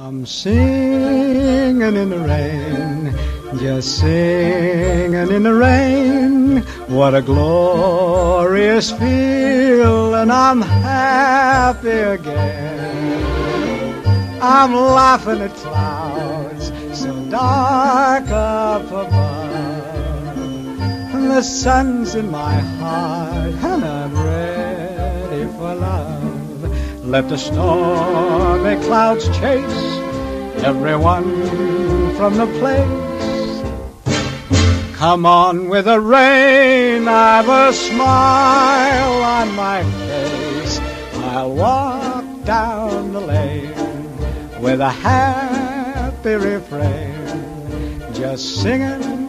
I'm singing in the rain, just singing in the rain. What a glorious feeling, I'm happy again. I'm laughing at clouds so dark up above, and the sun's in my heart, and I'm ready for love. Let the stormy clouds chase everyone from the place. Come on with the rain, I've a smile on my face. I'll walk down the lane with a happy refrain, just singing